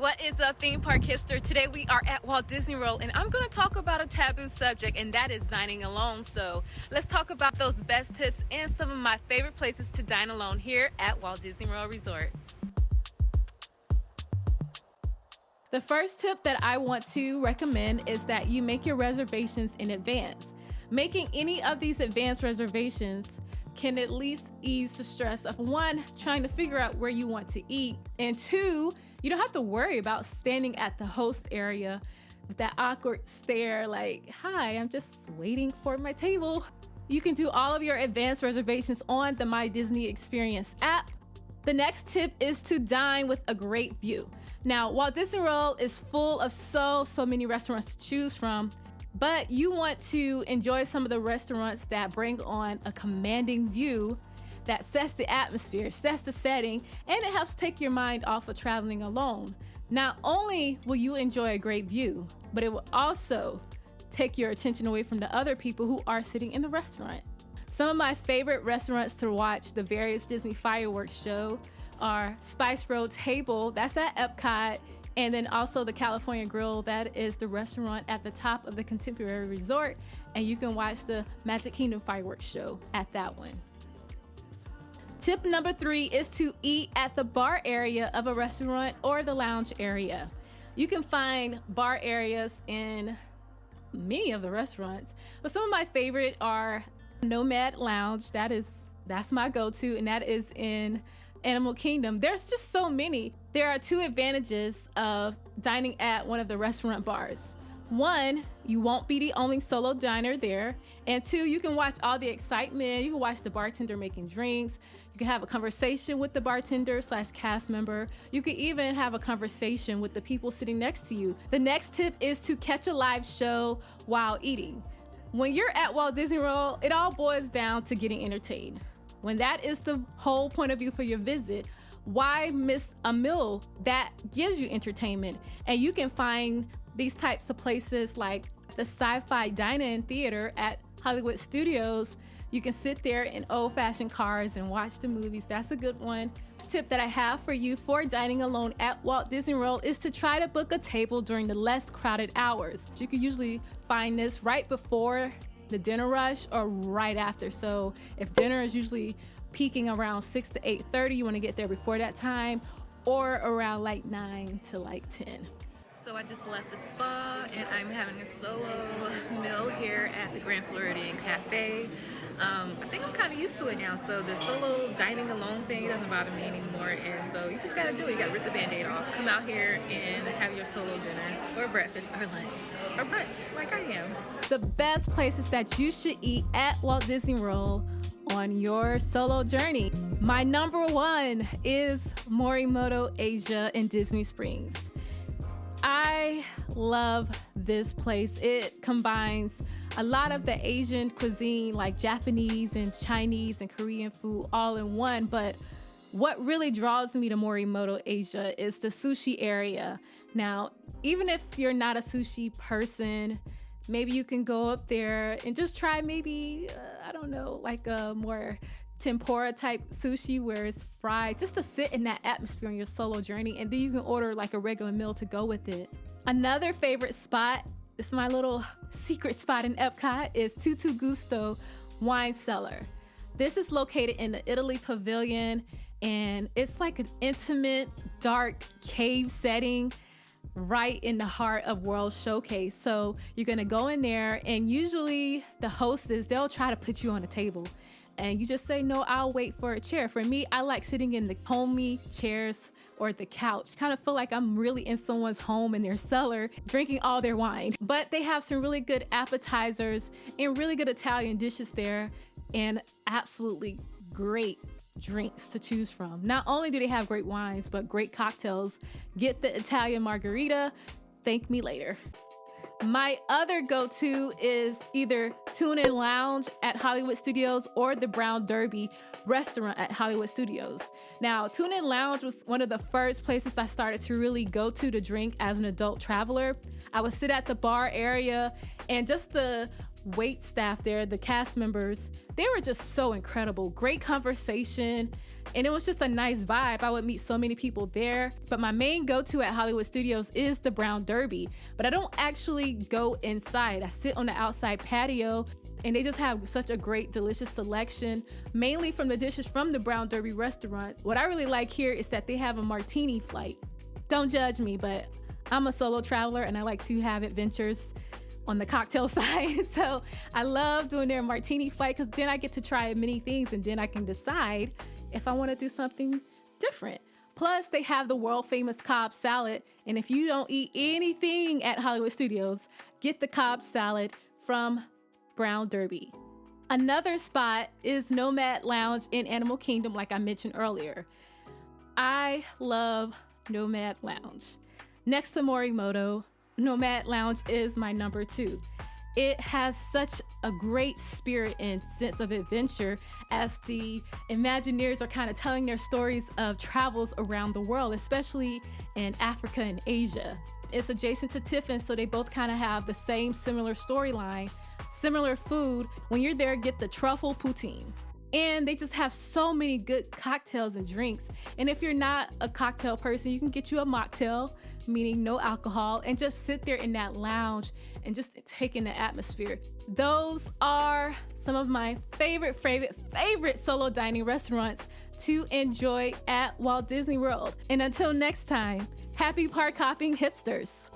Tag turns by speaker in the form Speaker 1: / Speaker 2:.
Speaker 1: What is up, theme park hipster? Today we are at Walt Disney World and I'm going to talk about a taboo subject, and that is dining alone. So let's talk about those best tips and some of my favorite places to dine alone here at Walt Disney World Resort. The first tip that I want to recommend is that you make your reservations in advance. Making any of these advanced reservations can at least ease the stress of one, trying to figure out where you want to eat, and two, you don't have to worry about standing at the host area with that awkward stare like, hi, I'm just waiting for my table. You can do all of your advanced reservations on the My Disney Experience app. The next tip is to dine with a great view. Now, Walt Disney World is full of so many restaurants to choose from, but you want to enjoy some of the restaurants that bring on a commanding view that sets the atmosphere, sets the setting, and it helps take your mind off of traveling alone. Not only will you enjoy a great view, but it will also take your attention away from the other people who are sitting in the restaurant. Some of my favorite restaurants to watch the various Disney fireworks show are Spice Road Table, that's at Epcot, and then also the California Grill, that is the restaurant at the top of the Contemporary Resort, and you can watch the Magic Kingdom fireworks show at that one. Tip number 3 is to eat at the bar area of a restaurant or the lounge area. You can find bar areas in many of the restaurants, but some of my favorite are Nomad Lounge, that's my go-to, and that is in Animal Kingdom. There's just so many. There are 2 advantages of dining at one of the restaurant bars. 1, you won't be the only solo diner there. And 2, you can watch all the excitement. You can watch the bartender making drinks. You can have a conversation with the bartender / cast member. You can even have a conversation with the people sitting next to you. The next tip is to catch a live show while eating. When you're at Walt Disney World, it all boils down to getting entertained. When that is the whole point of view for your visit, why miss a meal that gives you entertainment? And you can find these types of places like the Sci-Fi Dine-In Theater at Hollywood Studios. You can sit there in old-fashioned cars and watch the movies. That's a good one. The tip that I have for you for dining alone at Walt Disney World is to try to book a table during the less crowded hours. You can usually find this right before the dinner rush or right after. So if dinner is usually peaking around 6 to 8:30, you want to get there before that time, or around like 9 to like 10. So I just left the spa and I'm having a solo meal here at the Grand Floridian Cafe. I think I'm kind of used to it now, so the solo dining alone thing doesn't bother me anymore, and so you just gotta do it. You gotta rip the band-aid off, come out here and have your solo dinner or breakfast or lunch or brunch like I am. The best places that you should eat at Walt Disney World on your solo journey. My number 1 is Morimoto Asia in Disney Springs. I love this place. It combines a lot of the Asian cuisine like Japanese and Chinese and Korean food all in one, but what really draws me to Morimoto Asia is the sushi area. Now, even if you're not a sushi person, maybe you can go up there and just try maybe, like a more tempura type sushi where it's fried, just to sit in that atmosphere on your solo journey, and then you can order like a regular meal to go with it. Another favorite spot, it's my little secret spot in Epcot, is Tutto Gusto Wine Cellar. This is located in the Italy Pavilion, and it's like an intimate, dark cave setting right in the heart of World Showcase. So you're gonna go in there, and usually the hostess, they'll try to put you on a table, and you just say, no, I'll wait for a chair. For me, I like sitting in the homey chairs or the couch. Kind of feel like I'm really in someone's home in their cellar, drinking all their wine. But they have some really good appetizers and really good Italian dishes there, and absolutely great drinks to choose from. Not only do they have great wines, but great cocktails. Get the Italian margarita, thank me later. My other go-to is either Tune-In Lounge at Hollywood Studios or the Brown Derby restaurant at Hollywood Studios. Now, Tune-In Lounge was one of the first places I started to really go to drink as an adult traveler. I would sit at the bar area, and just the wait staff there, the cast members, they were just so incredible. Great conversation. And it was just a nice vibe. I would meet so many people there. But my main go-to at Hollywood Studios is the Brown Derby. But I don't actually go inside. I sit on the outside patio, and they just have such a great, delicious selection, mainly from the dishes from the Brown Derby restaurant. What I really like here is that they have a martini flight. Don't judge me, but I'm a solo traveler and I like to have adventures on the cocktail side. So I love doing their martini flight because then I get to try many things and then I can decide if I want to do something different. Plus, they have the world famous Cobb salad. And if you don't eat anything at Hollywood Studios, get the Cobb salad from Brown Derby. Another spot is Nomad Lounge in Animal Kingdom, like I mentioned earlier. I love Nomad Lounge. Next to Morimoto, Nomad Lounge is my number 2. It has such a great spirit and sense of adventure as the Imagineers are kind of telling their stories of travels around the world, especially in Africa and Asia. It's adjacent to Tiffin's, so they both kind of have the same similar storyline, similar food. When you're there, get the truffle poutine. And they just have so many good cocktails and drinks. And if you're not a cocktail person, you can get you a mocktail, meaning no alcohol, and just sit there in that lounge and just take in the atmosphere. Those are some of my favorite solo dining restaurants to enjoy at Walt Disney World. And until next time, happy park hopping hipsters.